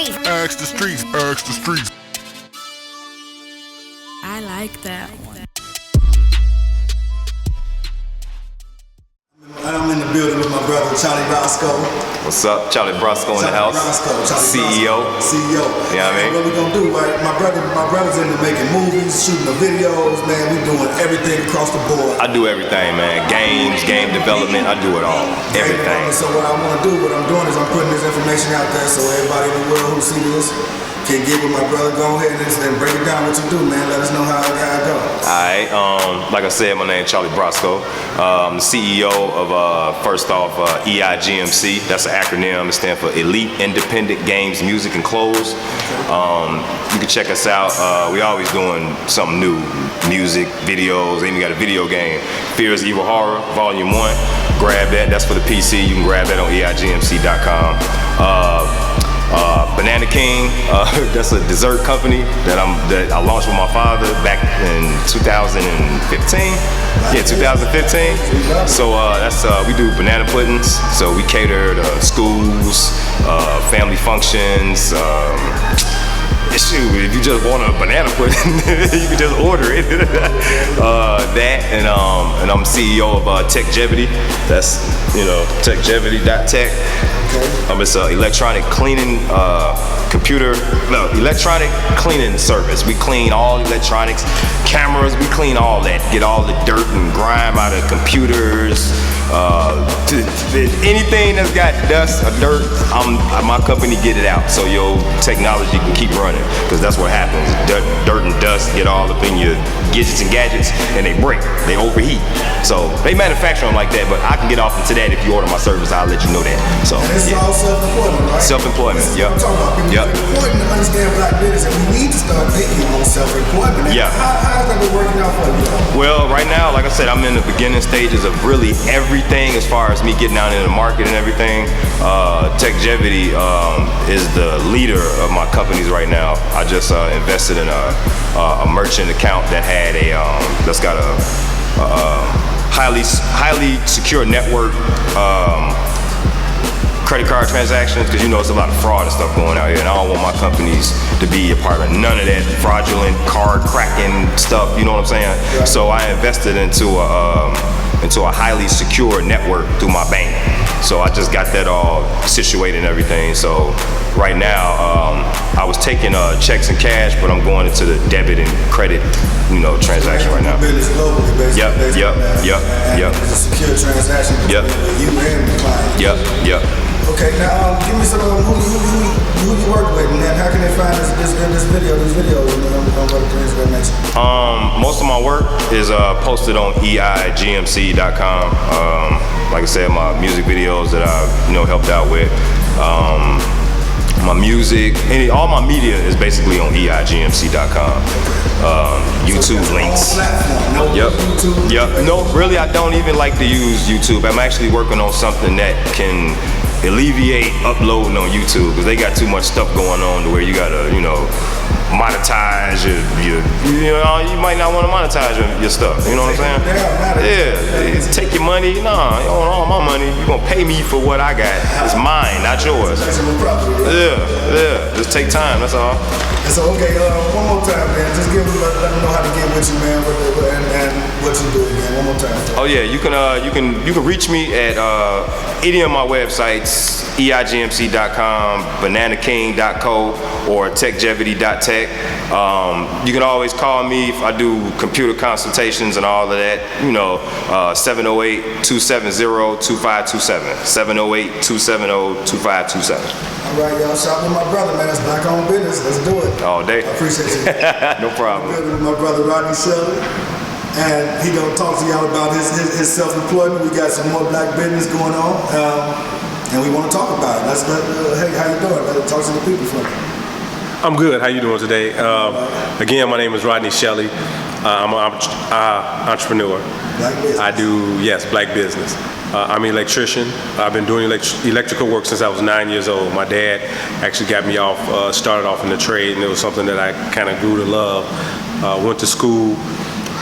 streets. Ask the streets. Ask the streets. I like that one. I'm in the building with my brother Charlie Roscoe. What's up? Charlie Brosco in the house. CEO. CEO. You know what I mean? What we gonna do, right? My brother's into making movies, shooting the videos, man. We doing everything across the board. I do everything, man. Games, game development, I do it all. Everything. So what I wanna do, what I'm doing is I'm putting this information out there so everybody in the world who see this can get with my brother. Go ahead and break it down what you do, man. Let us know how it goes. Alright, like I said, my name is Charlie Brosco. I'm the CEO of, first off, EIGMC. That's an acronym. It stands for Elite Independent Games, Music, and Clothes. You can check us out. We always doing something new. Music, videos, even got a video game. Fears, Evil, Horror, Volume 1. Grab that. That's for the PC. You can grab that on EIGMC.com. Banana King, that's a dessert company that I launched with my father back in 2015. Yeah, 2015. So we do banana puddings. So we cater to schools, family functions. Shoot, if you just want a banana pudding, you can just order it. And I'm CEO of Techjevity. That's techjevity.tech. It's an electronic cleaning electronic cleaning service. We clean all electronics, cameras, we clean all that. Get all the dirt and grime out of computers. Anything that's got dust or dirt, my company get it out so your technology can keep running, because that's what happens. Dirt and dust get all up in your gadgets and gadgets and they break, they overheat. So they manufacture them like that, but I can get off into that. If you order my service, I'll let you know that. So it's all self-employment, right? Self-employment, yep. It's important to understand black business, and we need to start thinking on self-employment. Yeah. How's that been working out for you? Well, right now, like I said, I'm in the beginning stages of really everything as far as me getting out into the market and everything. Techjevity is the leader of my companies right now. I just invested in a merchant account that had that's got a highly secure network credit card transactions, because you know it's a lot of fraud and stuff going out here, and I don't want my companies to be a part of none of that fraudulent card cracking stuff. You know what I'm saying? Yeah. So I invested into a highly secure network through my bank. So I just got that all situated and everything. So right now, I was taking checks and cash, but I'm going into the debit and credit, transaction right now. Yep. It's a secure transaction between you and the client. Yep. Okay, now give me some who you work with, and then how can they find this video, these videos, on what things that next? Most of my work is posted on EIGMC.com. Like I said, my music videos that I've helped out with. My music, all my media is basically on EIGMC.com. YouTube links. Yep. No, really, I don't even like to use YouTube. I'm actually working on something that can alleviate uploading on YouTube, because they got too much stuff going on to where you gotta, monetize you might not want to monetize your stuff. You know what I'm saying? Yeah. Take your money. Nah, you don't want all my money. You're gonna pay me for what I got. It's mine, not yours. Yeah. Just take time. That's all. So okay, one more time, man. Just let them know how to get with you, man, and what you do again. One more time. Oh yeah, you can reach me at any of my websites, EIGMC.com, BananaKing.co, or Techjevity.tech. You can always call me if I do computer consultations and all of that. 708-270-2527. 708-270-2527. All right, y'all. Shop with my brother, man. It's black-owned business. Let's do it. All day. I appreciate you. No problem. I'm with my brother Rodney Shelley, and he gonna talk to y'all about his self-employment. We got some more black business going on, and we want to talk about it. Hey, how you doing? Talk to the people for me. I'm good. How you doing today? Again, my name is Rodney Shelley. I'm an entrepreneur. Black business. I do, black business. I'm an electrician. I've been doing electrical work since I was 9 years old. My dad actually got me started off in the trade, and it was something that I kind of grew to love. Went to school,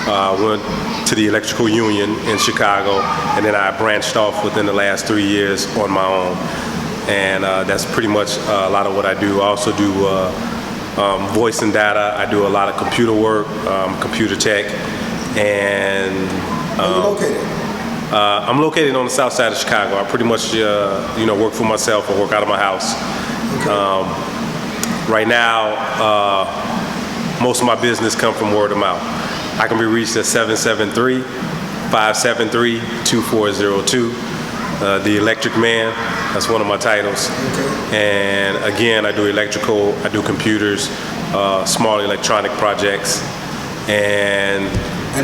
went to the electrical union in Chicago, and then I branched off within the last 3 years on my own. and that's pretty much a lot of what I do. I also do voice and data. I do a lot of computer work, computer tech, and Where you located? I'm located on the south side of Chicago. I pretty much work for myself or work out of my house. Right now, most of my business come from word of mouth. I can be reached at 773-573-2402. The Electric Man, that's one of my titles. And again, I do electrical, I do computers, small electronic projects, and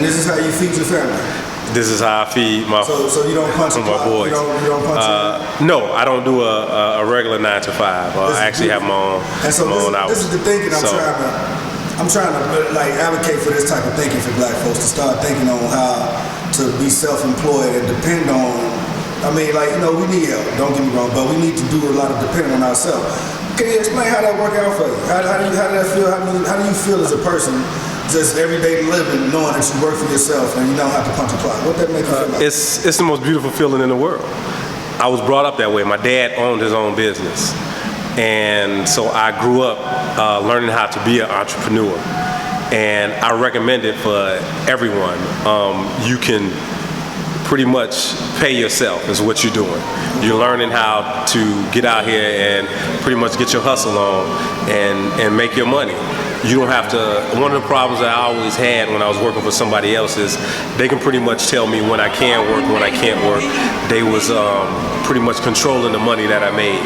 this is how you feed your family? this is how I feed my So you don't punch my boys. You don't punch No, I don't do a regular 9 to 5. I actually have my own hours. This is the thinking I'm trying to like advocate for this type of thinking for black folks, to start thinking on how to be self-employed and depend on, I mean, like, we need help, don't get me wrong, but we need to do a lot of depending on ourselves. Can you explain how that work out for you? How did that feel? How do you feel as a person, just everyday living, knowing that you work for yourself and you don't have to punch a clock? What that make you feel like? It's the most beautiful feeling in the world. I was brought up that way. My dad owned his own business. And so I grew up learning how to be an entrepreneur. And I recommend it for everyone. You can pretty much pay yourself is what you're doing. You're learning how to get out here and pretty much get your hustle on and make your money. You don't have to, one of the problems that I always had when I was working for somebody else is they can pretty much tell me when I can work, when I can't work. They was pretty much controlling the money that I made.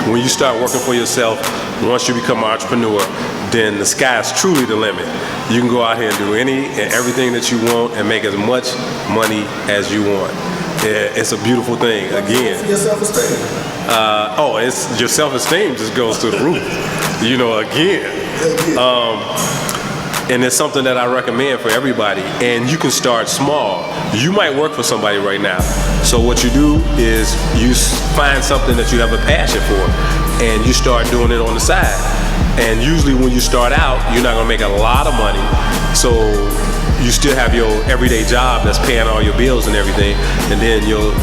When you start working for yourself, once you become an entrepreneur, then the sky is truly the limit. You can go out here and do any and everything that you want and make as much money as you want. It's a beautiful thing. Again, Your self-esteem. it's your self-esteem just goes through the roof. Again. And it's something that I recommend for everybody. And you can start small. You might work for somebody right now. So what you do is you find something that you have a passion for, and you start doing it on the side. And usually when you start out, you're not gonna make a lot of money. So you still have your everyday job that's paying all your bills and everything, and then your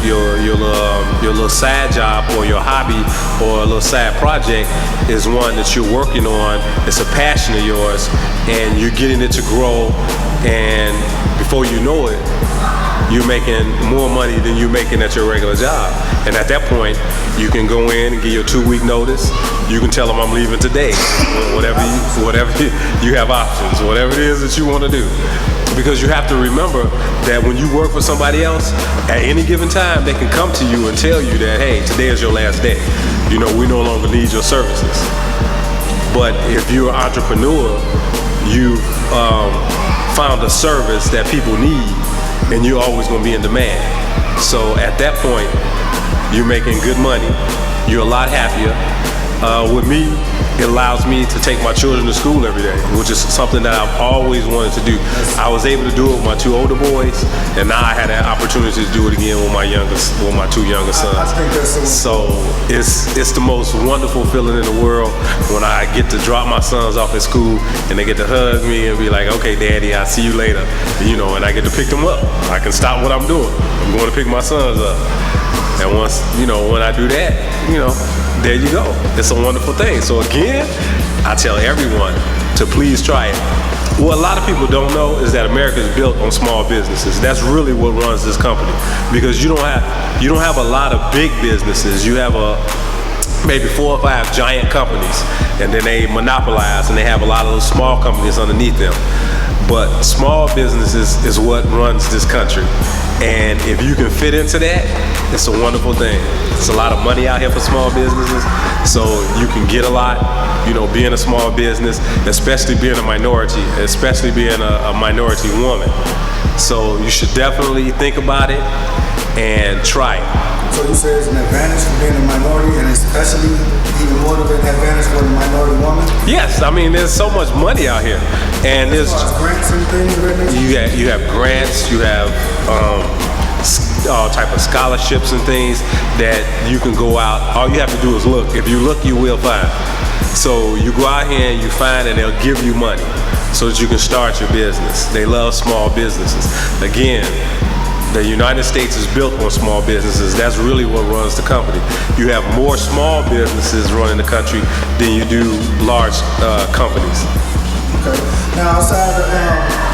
little side job or your hobby or a little side project is one that you're working on. It's a passion of yours, and you're getting it to grow, and before you know it, you're making more money than you're making at your regular job. And at that point, you can go in and give your 2-week notice. You can tell them I'm leaving today. Whatever you have options, whatever it is that you want to do. Because you have to remember that when you work for somebody else, at any given time, they can come to you and tell you that, hey, today is your last day. We no longer need your services. But if you're an entrepreneur, you've found a service that people need, and you're always going to be in demand. So at that point, you're making good money. You're a lot happier. With me, it allows me to take my children to school every day, which is something that I've always wanted to do. I was able to do it with my 2 older boys, and now I had an opportunity to do it again with my 2 younger sons. I think that's So it's the most wonderful feeling in the world when I get to drop my sons off at school and they get to hug me and be like, okay, Daddy, I'll see you later. And I get to pick them up. I can stop what I'm doing. I'm going to pick my sons up. And once, when I do that, there you go. It's a wonderful thing. So again, I tell everyone to please try it. What a lot of people don't know is that America is built on small businesses. That's really what runs this company, because you don't have a lot of big businesses. You have maybe 4 or 5 giant companies, and then they monopolize, and they have a lot of those small companies underneath them. But small businesses is what runs this country. And if you can fit into that, it's a wonderful thing. It's a lot of money out here for small businesses, so you can get a lot, being a small business, especially being a minority, especially being a minority woman. So you should definitely think about it and try it. So you say it's an advantage for being a minority, and especially even more of an advantage for a minority woman? Yes, there's so much money out here, and there's grants and things. you have grants, you have all type of scholarships and things that you can go out. All you have to do is look. If you look, you will find. So you go out here and you find, and they'll give you money so that you can start your business. They love small businesses. Again, The United States is built on small businesses. That's really what runs the company. You have more small businesses running the country than you do large companies. Okay. Now, outside of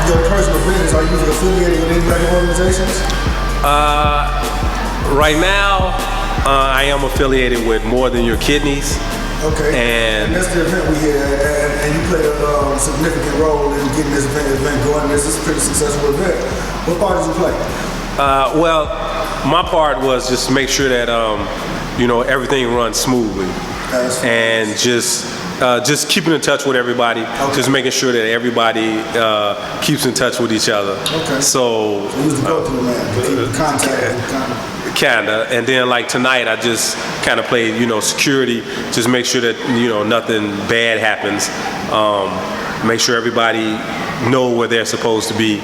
your personal business, are you affiliated with any other organizations? Right now, I am affiliated with More Than Your Kidneys. Okay. And that's the event we had, and you played a significant role in getting this event going. This is a pretty successful event. What part did you play? Well, my part was just make sure that everything runs smoothly, and just keeping in touch with everybody. Okay. Just making sure that everybody keeps in touch with each other. Okay. So you was the go-to man to keep in contact. Kinda, and then like tonight, I just kind of played, security. Just make sure that nothing bad happens. Make sure everybody know where they're supposed to be.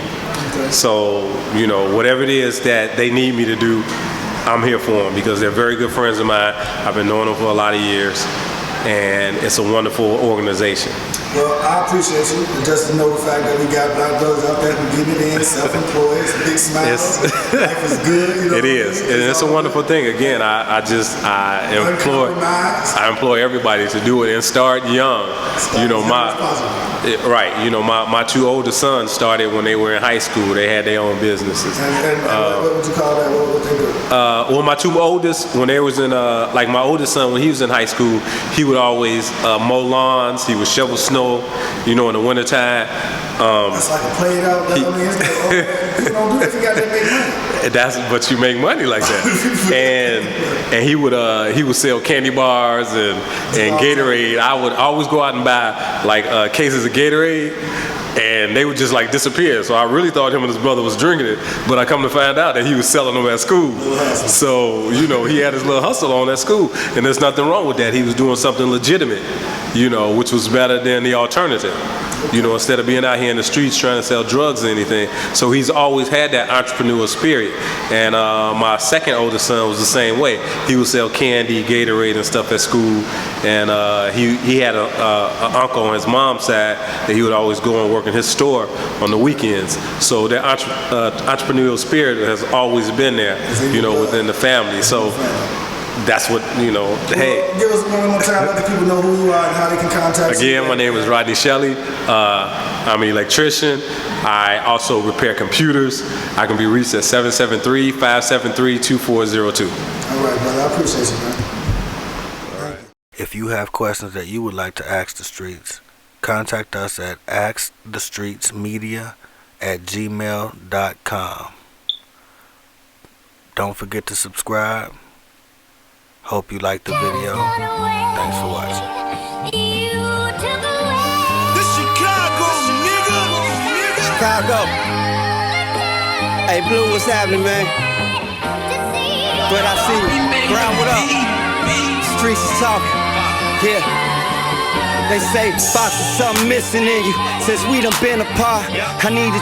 Okay. So whatever it is that they need me to do, I'm here for them because they're very good friends of mine. I've been knowing them for a lot of years, and it's a wonderful organization. Well, I appreciate you. And just to know the fact that we got black brothers out there who getting it in, self-employed, big smiles. Life is good. It is, and it's a wonderful thing. Again, I employ everybody to do it and start young. My two older sons started when they were in high school. They had their own businesses. And what would you call that? What would they do? Well, my two oldest, when they was in, my oldest son, when he was in high school, he would always mow lawns. He would shovel snow, in the wintertime. That's like a played out. You don't do that if you got that big money. But you make money like that. and he would sell candy bars and Gatorade. I would always go out and buy cases of Gatorade, and they would just disappear. So I really thought him and his brother was drinking it, but I come to find out that he was selling them at school. So he had his little hustle on at school, and there's nothing wrong with that. He was doing something legitimate, which was better than the alternative. Instead of being out here in the streets trying to sell drugs or anything. So he's always had that entrepreneurial spirit. And my second oldest son was the same way. He would sell candy, Gatorade, and stuff at school. And he had an uncle on his mom's side that he would always go and work in his store on the weekends. So that entrepreneurial spirit has always been there, within the family. So that's what, hey. Give us one more time, let the people know who you are and how they can contact you. Again, my name is Rodney Shelley. I'm an electrician. I also repair computers. I can be reached at 773-573-2402. All right, brother. I appreciate you, man. All right. If you have questions that you would like to ask the streets, contact us at askthestreetsmedia@gmail.com. Don't forget to subscribe. Hope you liked the video. Thanks for watching. This Chicago, nigga. Chicago. Hey, Blue, what's happening, man? But I see you. Brown, what up? Streets is talking. Yeah. They say, Fox, is something missing in you. Since we done been apart, I needed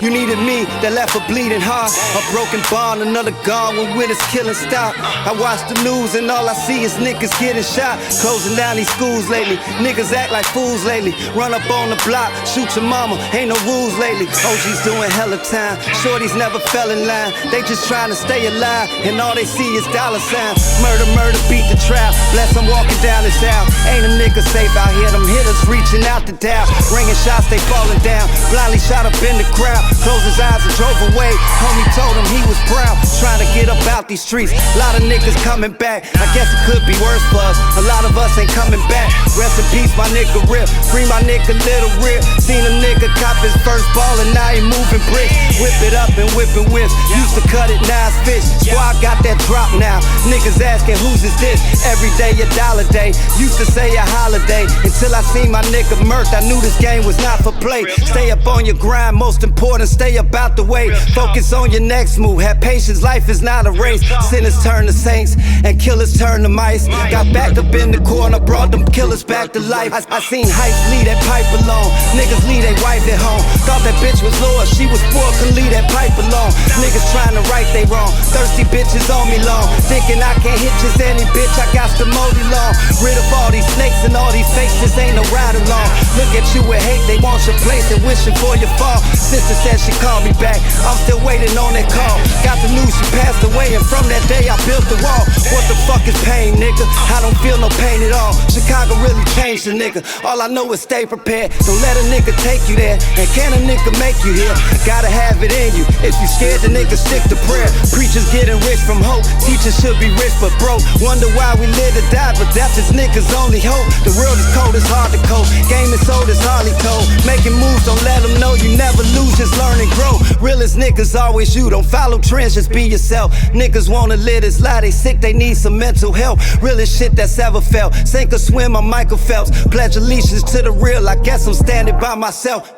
you needed me. That left a bleeding heart. A broken bond, another gone when winners killing stop. I watch the news and all I see is niggas getting shot. Closing down these schools lately. Niggas act like fools lately. Run up on the block, shoot your mama. Ain't no rules lately. OG's doing hella time. Shorties never fell in line. They just trying to stay alive, and all they see is dollar signs. Murder, murder, beat the trap. Bless, I'm walking down this aisle. Ain't a nigga safe out here. Them hitters reaching out the dial, ringing shots, they falling down. Blindly shot up in the crowd, closed his eyes and drove away. Homie told him he was proud, trying to get up out these streets. Lot of niggas coming back, I guess it could be worse for us. A lot of us ain't coming back. Rest in peace, my nigga Rip. Free my nigga Little Rip. Seen a nigga cop his first ball and now he moving bricks. Whip it up and whipping whips. Used to cut it, now it's fish. Squad got that drop now. Niggas asking whose is this? Every day a dollar day. Used to say a holiday. Until I seen my nigga murked, I knew this game was not for play. Stay up on your grind, most important, stay up out the way. Focus on your next move, have patience, life is not a race. Sinners turn to saints, and killers turn to mice. Got backed up in the corner, brought them killers back to life. I seen hype leave that pipe alone. Niggas leave their wife at home. Thought that bitch was loyal, she was poor, could leave that pipe alone. Niggas trying to right they wrong, thirsty bitches on me long. Thinking I can't hit just any bitch, I got to mow long. Rid of all these snakes and all these fakes, this ain't no ride along. Look at you with hate, they want your place and wishing for your fall. Sister said she called me back, I'm still waiting on that call. Got the news she passed away, and from that day I built the wall. What the fuck is pain, nigga? I don't feel no pain at all. Chicago really changed the nigga. All I know is stay prepared. Don't let a nigga take you there. And can a nigga make you here? Gotta have it in you. If you scared, the nigga stick to prayer. Preachers getting rich from hope. Teachers should be rich but broke. Wonder why we live to die, but that's just niggas' only hope. The world is cold, it's hard to cope. Game is old, it's Harley told. Making moves, don't let them know you never lose, just learn and grow. Realest niggas always you. Don't follow trends, just be yourself. Niggas wanna live this life, they sick, they need some mental health. Realest shit that's ever felt. Sink or swim, I'm Michael Phelps. Pledge allegiance to the real, I guess I'm standing by myself.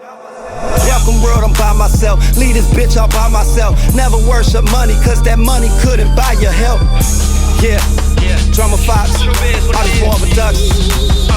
Welcome world, I'm by myself. Lead this bitch all by myself. Never worship money, cause that money couldn't buy your help. Yeah, Drummer Fox, Artist Born Productions.